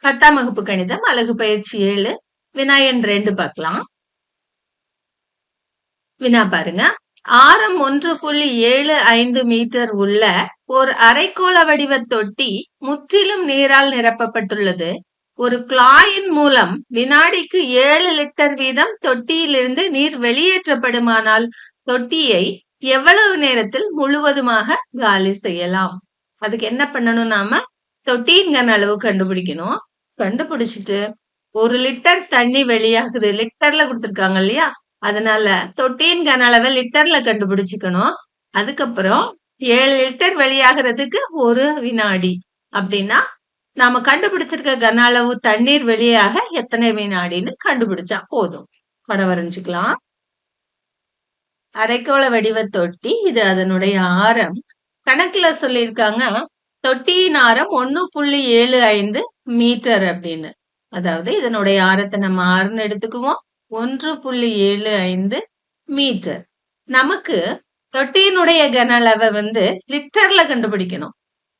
10ஆம் வகுப்பு கணிதம் அலகு பயிற்சி 7 வினா எண் 2 பார்க்கலாம். வினா பாருங்க. ஆரம் 1.75 மீட்டர் உள்ள ஒரு அரைக்கோள வடிவ தொட்டி முற்றிலும் நீரால் நிரப்பப்பட்டுள்ளது. ஒரு குழாயின் மூலம் வினாடிக்கு 7 லிட்டர் வீதம் தொட்டியிலிருந்து நீர் வெளியேற்றப்படுமானால் தொட்டியை எவ்வளவு நேரத்தில் முழுவதுமாக காலி செய்யலாம்? அதுக்கு என்ன பண்ணணும், நாம தொட்டியின் கன அளவு கண்டுபிடிக்கணும். கண்டுபிடிச்சிட்டு 1 லிட்டர் தண்ணி வெளியாகுது, லிட்டர்ல கொடுத்திருக்காங்க இல்லையா, அதனால தொட்டியின் கன அளவை லிட்டர்ல கண்டுபிடிச்சுக்கணும். அதுக்கப்புறம் 7 லிட்டர் வெளியாகிறதுக்கு 1 வினாடி அப்படின்னா நாம கண்டுபிடிச்சிருக்க கன அளவு தண்ணீர் வெளியாக எத்தனை வினாடின்னு கண்டுபிடிச்சா போதும். படம் வரைஞ்சுக்கலாம். அரைக்கோள வடிவ தொட்டி, இது அதனுடைய ஆரம். கணக்குல சொல்லியிருக்காங்க தொட்டியின் ஆரம் 1.75 மீட்டர் அப்படின்னு. அதாவது இதனுடைய ஆரத்தை நம்ம ஆறுன்னு எடுத்துக்குவோம். 1.75 மீட்டர். நமக்கு தொட்டியினுடைய கன அளவை லிட்டர்ல கண்டுபிடிக்கணும்.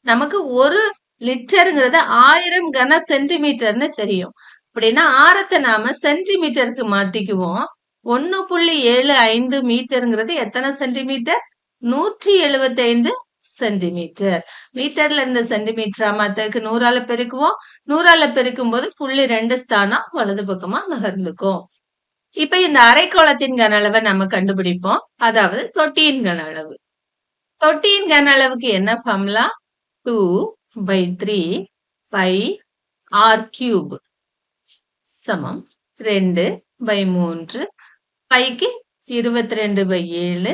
நமக்கு 1 லிட்டருங்கிறது 1000 கன சென்டிமீட்டர்னு தெரியும். அப்படின்னா ஆரத்தை நாம சென்டிமீட்டருக்கு மாத்திக்குவோம். 1.75 மீட்டருங்கிறது எத்தனை சென்டிமீட்டர்? 175 சென்டிமீட்டர். மீட்டர்ல இருந்த சென்டிமீட்டரா மாத்தக்கு 100ஆல பெருக்குவோம். 100ஆல பெருக்கும் போது 0.2 ஸ்தானம் வலது பக்கமா நகர்ந்துக்கும். இப்ப இந்த அரைக்கோளத்தின் கன அளவை நம்ம கண்டுபிடிப்போம். அதாவது தொட்டியின் கன அளவு. தொட்டியின் கன அளவுக்கு என்ன ஃபார்முலா? 2/3 பை r கியூப் சமம் 2/3 பைக்கு 22/7.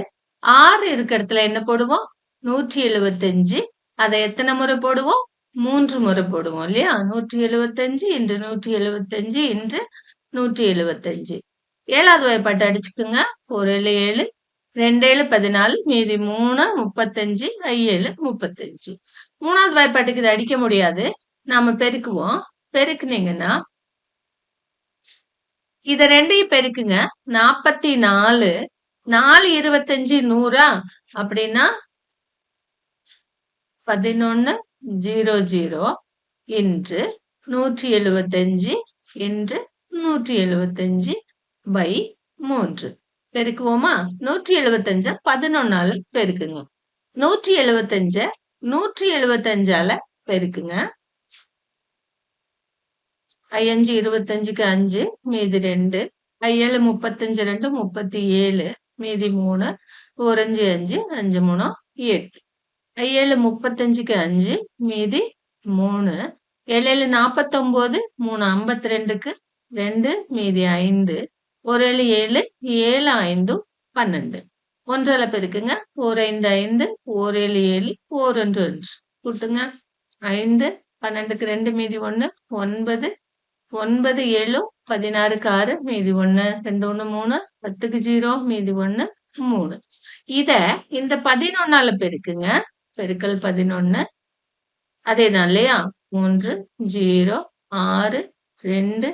r இருக்க இடத்துல என்ன போடுவோம்? 175. அதை எத்தனை முறை போடுவோம்? 3 முறை போடுவோம் இல்லையா? 175 × 175 × 175. 7வது வாய்ப்பாட்டை அடிச்சுக்குங்க. 4 7 2 7 14, மீதி 3 35, 7 35. 3வது வாய்ப்பாட்டுக்கு இதை அடிக்க முடியாது, நாம பெருக்குவோம். பெருக்குனீங்கன்னா இத ரெண்டையும் பெருக்குங்க. 44. 4 25 100 அப்படின்னா 1100 × 175 × 175/3 பெருக்குவோமா? 175 11ஆல பெருக்குங்க. 175 175ஆல பெருக்குங்க. 5 25க்கு 5, மீதி 2. 7 35 2 37, மீதி 3. 4 5 5, 5 3 8. 7 35க்கு 5, மீதி 3. 7 7 49, 3 52க்கு 2, மீதி 5. 1 7 7, 7 5 12. 1ஆல பெருக்குங்க. 4 5 5, 4 7 7, 4 1 1. கூட்டுங்க. 5 12க்கு 2, மீதி 1 9. 9 7 16க்கு 6, மீதி 1. 2 1 3, 10க்கு 0, மீதி 1 3. இத இந்த 11ஆல பெருக்குங்க. பெருக்கல் 11. அதேதான் இல்லையா? 3 0 6 2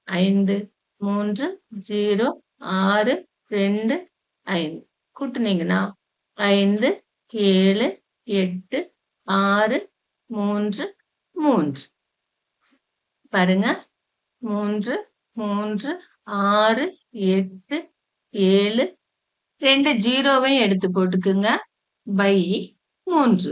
5 3 0 6 2 5. கூட்டுனீங்கன்னா 5 7 8 6 3 3. பாருங்க. 3 3 6 8 7. 2 0வையும் எடுத்து போட்டுக்குங்க. பை 3.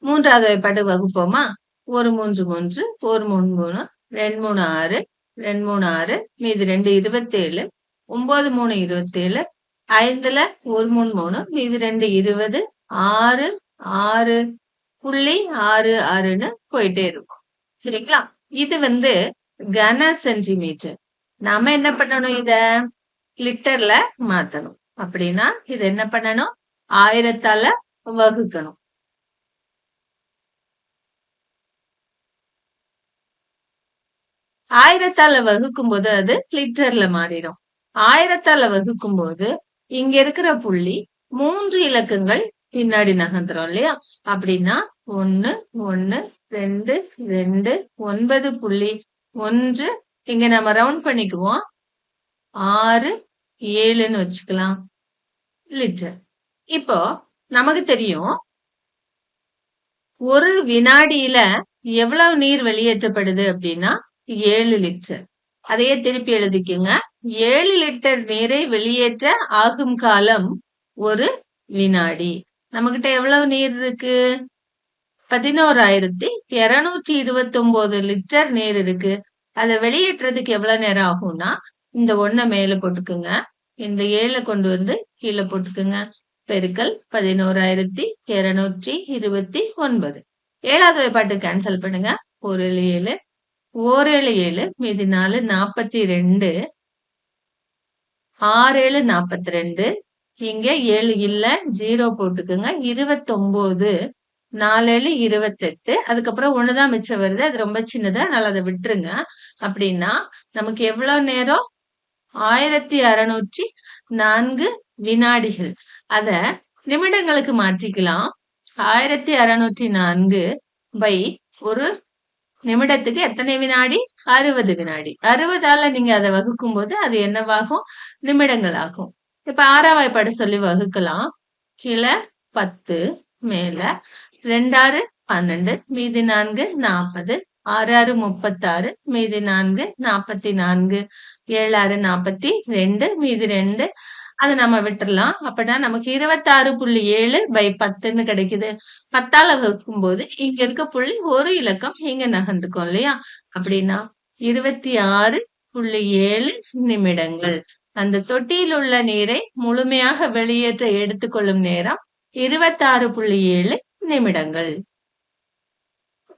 3வது வாய்ப்பாட்டுக்கு வகுப்போமா? 1 3 3, 4 3 3, 2 3 6, 2 3 6, மீதி 2 27, 9 3 27, 5ல 1 3 3, மீதி 2 20, 6 6.66ன்னு போயிட்டே இருக்கும். சரிங்களா? இது கன சென்டிமீட்டர். நாம என்ன பண்ணணும்? இத லிட்டர்ல மாத்தணும். அப்படின்னா இது என்ன பண்ணணும்? 1000ஆல வகுக்கணும். 1000ஆல வகுக்கும் போது அது லிட்டர்ல மாறிடும். 1000ஆல வகுக்கும் போது இங்க இருக்கிற புள்ளி 3 இலக்கங்கள் பின்னாடி நகர்ந்துரும் இல்லையா? அப்படின்னா 1 1 2 2 9.1. இங்க நம்ம ரவுண்ட் பண்ணிக்குவோம். 6 7ன்னு வச்சுக்கலாம் லிட்டர். இப்போ நமக்கு தெரியும் ஒரு வினாடியில எவ்வளவு நீர் வெளியேற்றப்படுது அப்படின்னா 7 லிட்டர். அதையே திருப்பி எழுதிக்குங்க. 7 லிட்டர் நீரை வெளியேற்ற ஆகும் காலம் 1 வினாடி. நம்மகிட்ட எவ்வளவு நீர் இருக்கு? 11,229 லிட்டர் நீர் இருக்கு. அதை வெளியேற்றதுக்கு எவ்வளவு நேரம் ஆகும்னா, இந்த 1 மேல போட்டுக்குங்க. இந்த 7 கொண்டு வந்து கீழே போட்டுக்குங்க. பெருக்கல் 11,229. 7வது வாய்ப்பாட்டு கேன்சல் பண்ணுங்க. 1 7 1 7 மீதி 4 42 6 42 இங்க 7 இல்ல 0 போட்டுக்குங்க. 29 4 28 அதுக்கப்புறம் 1 தான் மிச்சம் வருது. அது ரொம்ப சின்னது. அதனால அதை விட்டுருங்க. அப்படின்னா நமக்கு எவ்வளவு நேரம்? 1604 வினாடிகள். அத நிமிடங்களுக்கு மாற்றிக்கலாம். 1604 பை ஒரு நிமிடத்துக்கு எத்தனை வினாடி? 60 வினாடி. 60ஆல நீங்க அதை வகுக்கும் போது அது என்னவாகும்? நிமிடங்கள் ஆகும். இப்ப 6ஆம் வாய்ப்பாடு சொல்லி வகுக்கலாம். கீழே 10 மேல 2 6 12 மீதி 4 40 6 6 36 மீதி 4 44 7 6 42 மீதி 2 அதை நம்ம விட்டுறலாம். அப்படின்னா நமக்கு 26.7 பை 10ன்னு கிடைக்குது. 10ஆல வகுக்கும் போது இங்க இருக்க புள்ளி ஒரு இலக்கம் இங்க நகர்ந்துக்கும் இல்லையா? அப்படின்னா 26.7 நிமிடங்கள். அந்த தொட்டியில் உள்ள நீரை முழுமையாக வெளியேற்ற எடுத்துக்கொள்ளும் நேரம் 26.7 நிமிடங்கள்.